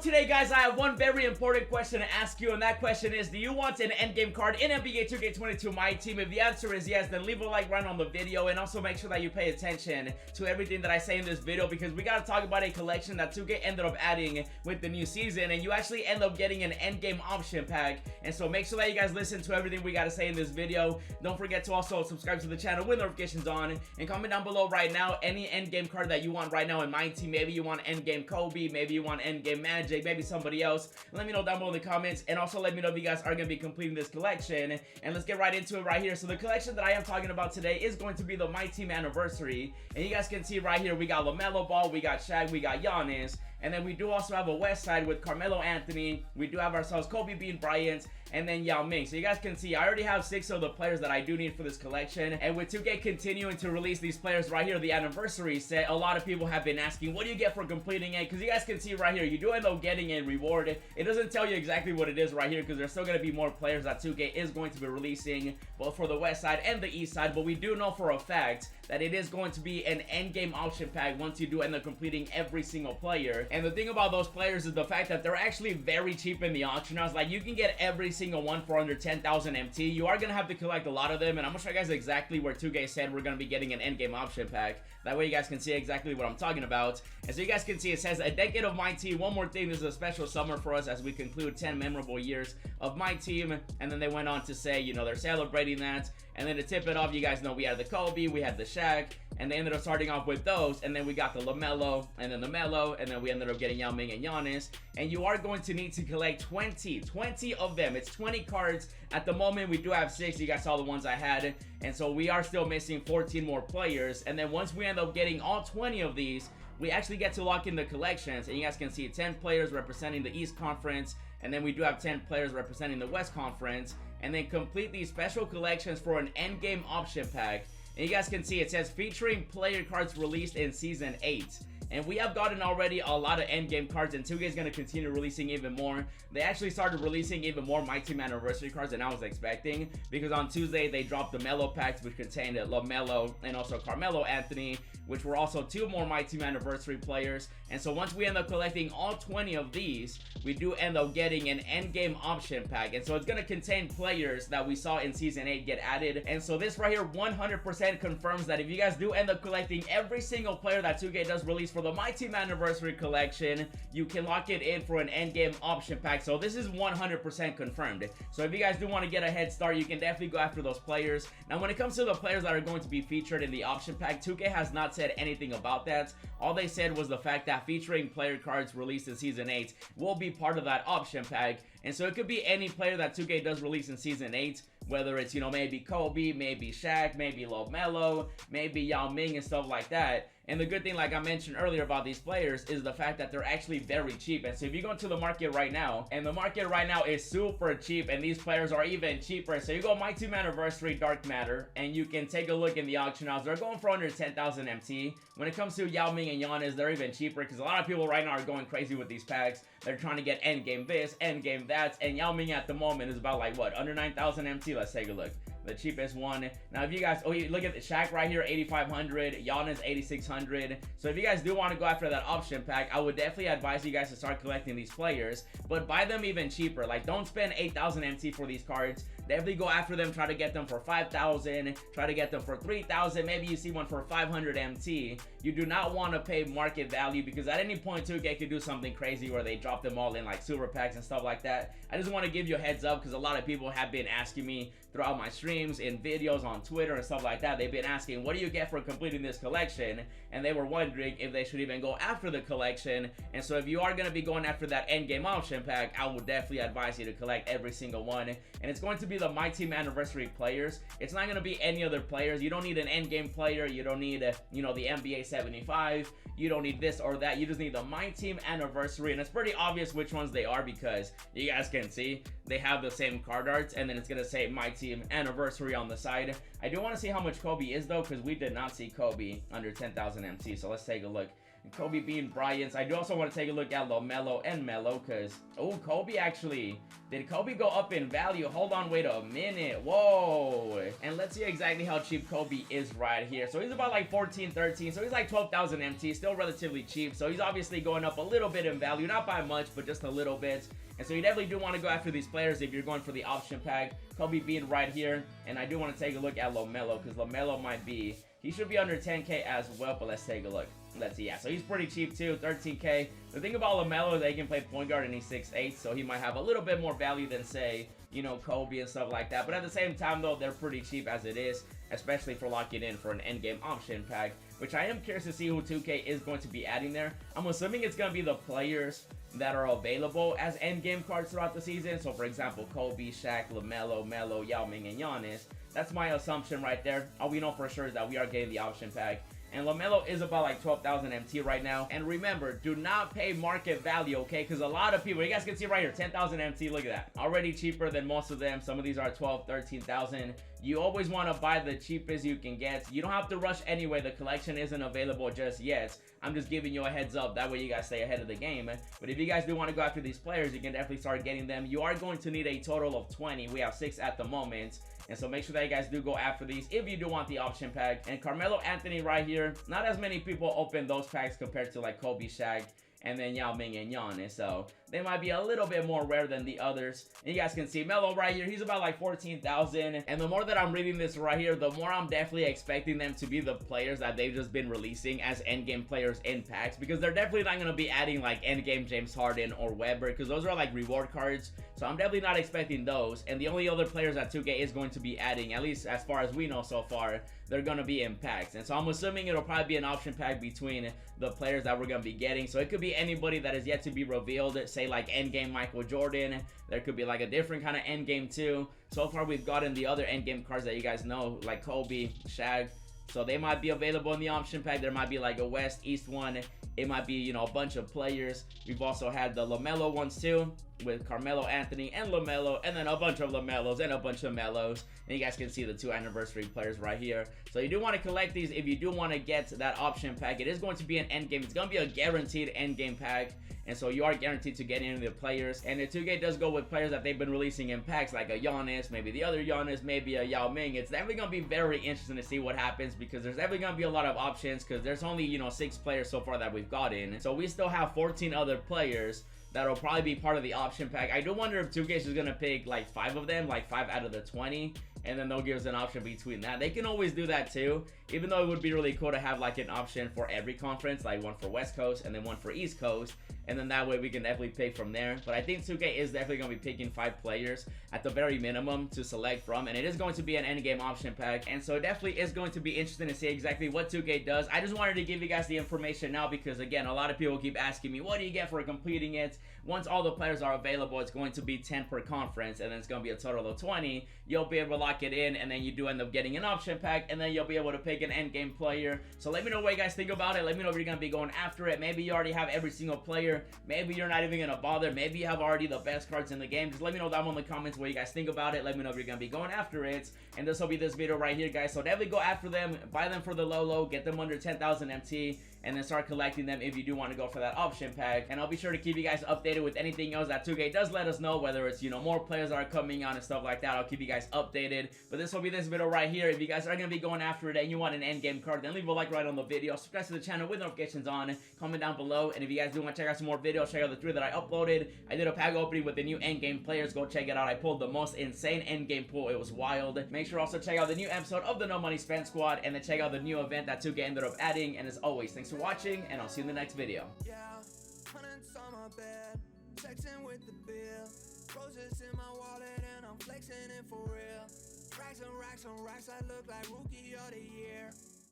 today, guys, I have one very important question to ask you, and that question is, do you want an endgame card in NBA 2K22 Myteam? If the answer is yes, then leave a like right on the video, and also make sure that you pay attention to everything that I say in this video, because we gotta talk about a collection that 2K ended up adding with the new season, and you actually end up getting an endgame option pack. And so make sure that you guys listen to everything we gotta say in this video. Don't forget to also subscribe to the channel with notifications on, and comment down below right now any endgame card that you want right now in Myteam. Maybe you want endgame Kobe, maybe you want endgame Magic, maybe somebody else. Let me know down below in the comments, and also let me know if you guys are going to be completing this collection. And let's get right into it right here. So the collection that I am talking about today is going to be the Myteam anniversary, and you guys can see right here we got LaMelo Ball, we got Shaq, we got Giannis, and then we do also have a West Side with Carmelo Anthony. We do have ourselves Kobe Bean Bryant, and then Yao Ming. So you guys can see I already have 6 of the players that I do need for this collection. And with 2K continuing to release these players right here, the anniversary set, a lot of people have been asking, what do you get for completing it? Because you guys can see right here, you do end up getting a reward. It doesn't tell you exactly what it is right here, because there's still going to be more players that 2K is going to be releasing, both for the West Side and the East Side. But we do know for a fact that it is going to be an endgame option pack once you do end up completing every single player. And the thing about those players is the fact that they're actually very cheap in the auction house. Like, you can get every single one for under 10,000 MT. You are going to have to collect a lot of them, and I'm going to show you guys exactly where 2K said we're going to be getting an endgame option pack. That way you guys can see exactly what I'm talking about. And so you guys can see it says a decade of Myteam. One more thing, this is a special summer for us as we conclude 10 memorable years of Myteam. And then they went on to say, you know, they're celebrating that. And then to tip it off, you guys know we had the Kobe, we had the Shaq, and they ended up starting off with those. And then we got the LaMelo, and then the Melo, and then we ended up getting Yao Ming and Giannis. And you are going to need to collect 20 of them. It's 20 cards. At the moment, we do have 6. You guys saw the ones I had. And so we are still missing 14 more players. And then once we end up getting all 20 of these, we actually get to lock in the collections. And you guys can see 10 players representing the East Conference. And then we do have 10 players representing the West Conference. And then complete these special collections for an endgame option pack. And you guys can see it says featuring player cards released in Season 8. And we have gotten already a lot of endgame cards, and 2K is going to continue releasing even more. They actually started releasing even more Myteam anniversary cards than I was expecting, because on Tuesday they dropped the Melo packs, which contained LaMelo and also Carmelo Anthony, which were also 2 more Myteam anniversary players. And so once we end up collecting all 20 of these, we do end up getting an endgame option pack. And so it's going to contain players that we saw in Season 8 get added. And so this right here 100% confirms that if you guys do end up collecting every single player that 2K does release for the Myteam anniversary collection, you can lock it in for an endgame option pack. So this is 100% confirmed. So if you guys do want to get a head start, you can definitely go after those players. Now when it comes to the players that are going to be featured in the option pack, 2K has not said anything about that. All they said was the fact that featuring player cards released in Season 8 will be part of that option pack. And so it could be any player that 2K does release in Season 8, whether it's, you know, maybe Kobe, maybe Shaq, maybe LaMelo, maybe Yao Ming and stuff like that. And the good thing, like I mentioned earlier about these players, is the fact that they're actually very cheap. And so if you go into the market right now, and the market right now is super cheap, and these players are even cheaper. So you go Myteam anniversary Dark Matter, and you can take a look in the auction house. They're going for under 10,000 MT. When it comes to Yao Ming and Giannis, they're even cheaper, because a lot of people right now are going crazy with these packs. They're trying to get endgame this, endgame that, and Yao Ming at the moment is about like, what, under 9,000 MT? Let's take a look. The cheapest one. Now if you guys, oh, you look at the Shaq right here, 8,500, Giannis 8,600. So if you guys do want to go after that option pack, I would definitely advise you guys to start collecting these players, but buy them even cheaper. Like, don't spend 8,000 MT for these cards. Definitely go after them, try to get them for 5,000, try to get them for 3,000. Maybe you see one for 500 MT. You do not want to pay market value, because at any point 2K could do something crazy where they drop them all in like super packs and stuff like that. I just want to give you a heads up, because a lot of people have been asking me throughout my streams, in videos on Twitter and stuff like that. They've been asking, what do you get for completing this collection? And they were wondering if they should even go after the collection. And so if you are going to be going after that endgame option pack, I would definitely advise you to collect every single one. And it's going to be the Myteam anniversary players. It's not going to be any other players. You don't need an endgame player. You don't need, you know, the NBA 75. You don't need this or that. You just need the Myteam anniversary. And it's pretty obvious which ones they are, because you guys can see they have the same card arts, and then it's going to say Myteam anniversary on the side. I do want to see how much Kobe is though, because we did not see Kobe under 10,000 MT. So let's take a look. Kobe being Bryant's. I do also want to take a look at LaMelo and Melo because, oh, Kobe actually, did Kobe go up in value? Hold on, wait a minute. Whoa. And let's see exactly how cheap Kobe is right here. So he's about like 14, 13. So he's like 12,000 MT, still relatively cheap. So he's obviously going up a little bit in value, not by much, but just a little bit. And so you definitely do want to go after these players if you're going for the option pack. Kobe being right here. And I do want to take a look at LaMelo because LaMelo might be, he should be under 10K as well, but let's take a look. Let's see, yeah, so he's pretty cheap too, 13K. The thing about LaMelo is that he can play point guard and he's 6'8", so he might have a little bit more value than, say, you know, Kobe and stuff like that. But at the same time, though, they're pretty cheap as it is, especially for locking in for an endgame option pack, which I am curious to see who 2K is going to be adding there. I'm assuming it's going to be the players that are available as endgame cards throughout the season. So, for example, Kobe, Shaq, LaMelo, Melo, Yao Ming, and Giannis. That's my assumption right there. All we know for sure is that we are getting the option pack. And LaMelo is about like 12,000 MT right now. And remember, do not pay market value, okay? Because a lot of people, you guys can see right here, 10,000 MT, look at that. Already cheaper than most of them. Some of these are 12, 13,000. You always want to buy the cheapest you can get. You don't have to rush anyway. The collection isn't available just yet. I'm just giving you a heads up. That way you guys stay ahead of the game. But if you guys do want to go after these players, you can definitely start getting them. You are going to need a total of 20. We have 6 at the moment. And so make sure that you guys do go after these if you do want the option pack. And Carmelo Anthony right here, not as many people open those packs compared to like Kobe, Shaq, and then Yao Ming and Giannis. So they might be a little bit more rare than the others. And you guys can see Melo right here, he's about like 14,000. And the more that I'm reading this right here, the more I'm definitely expecting them to be the players that they've just been releasing as endgame players in packs, because they're definitely not going to be adding like endgame James Harden or Weber, because those are like reward cards. So I'm definitely not expecting those. And the only other players that 2K is going to be adding, at least as far as we know so far, they're going to be in packs. And so I'm assuming it'll probably be an option pack between the players that we're going to be getting. So it could be anybody that is yet to be revealed, say like endgame Michael Jordan. There could be like a different kind of endgame too. So far we've gotten the other endgame cards that you guys know, like Kobe, Shaq. So they might be available in the option pack. There might be like a West, East one. It might be, you know, a bunch of players. We've also had the LaMelo ones too, with Carmelo Anthony and LaMelo, and then a bunch of LaMelos and a bunch of Melos. And you guys can see the 2 anniversary players right here. So you do want to collect these if you do want to get that option pack. It is going to be an endgame. It's going to be a guaranteed endgame pack. And so you are guaranteed to get into the players. And the 2K does go with players that they've been releasing in packs, like a Giannis, maybe the other Giannis, maybe a Yao Ming. It's definitely going to be very interesting to see what happens, because there's definitely going to be a lot of options, because there's only, you know, 6 players so far that we've gotten. So we still have 14 other players that'll probably be part of the option pack. I do wonder if 2K is going to pick like 5 of them, like 5 out of the 20. And then they'll give us an option between that. They can always do that too, even though it would be really cool to have like an option for every conference, like one for West Coast and then one for East Coast, and then that way we can definitely pick from there. But I think 2K is definitely going to be picking 5 players at the very minimum to select from, and it is going to be an endgame option pack. And so it definitely is going to be interesting to see exactly what 2K does. I just wanted to give you guys the information now, because again, a lot of people keep asking me, what do you get for completing it? Once all the players are available, it's going to be 10 per conference, and then it's going to be a total of 20. You'll be able to lock it in, and then you do end up getting an option pack, and then you'll be able to pick an endgame player. So let me know what you guys think about it. Let me know if you're going to be going after it. Maybe you already have every single player. Maybe you're not even going to bother. Maybe you have already the best cards in the game. Just let me know down in the comments what you guys think about it. Let me know if you're going to be going after it. And this will be this video right here, guys. So definitely go after them. Buy them for the low, get them under 10,000 MT, and then start collecting them if you do want to go for that option pack. And I'll be sure to keep you guys updated with anything else that 2K does let us know, whether it's, you know, more players that are coming on and stuff like that. I'll keep you guys updated. But this will be this video right here. If you guys are going to be going after it and you want an endgame card, then leave a like right on the video. Subscribe to the channel with notifications on. Comment down below. And if you guys do want to check out some more videos, check out the 3 that I uploaded. I did a pack opening with the new endgame players. Go check it out. I pulled the most insane endgame pool. It was wild. Make sure also check out the new episode of the No Money Spent Squad, and then check out the new event that 2K ended up adding. And as always, thanks for watching, and I'll see you in the next video. Yeah, hundreds on my bed, texting with the bill, roses in my wallet, and I'm flexing it for real. Racks and racks and racks, I look like rookie of the year.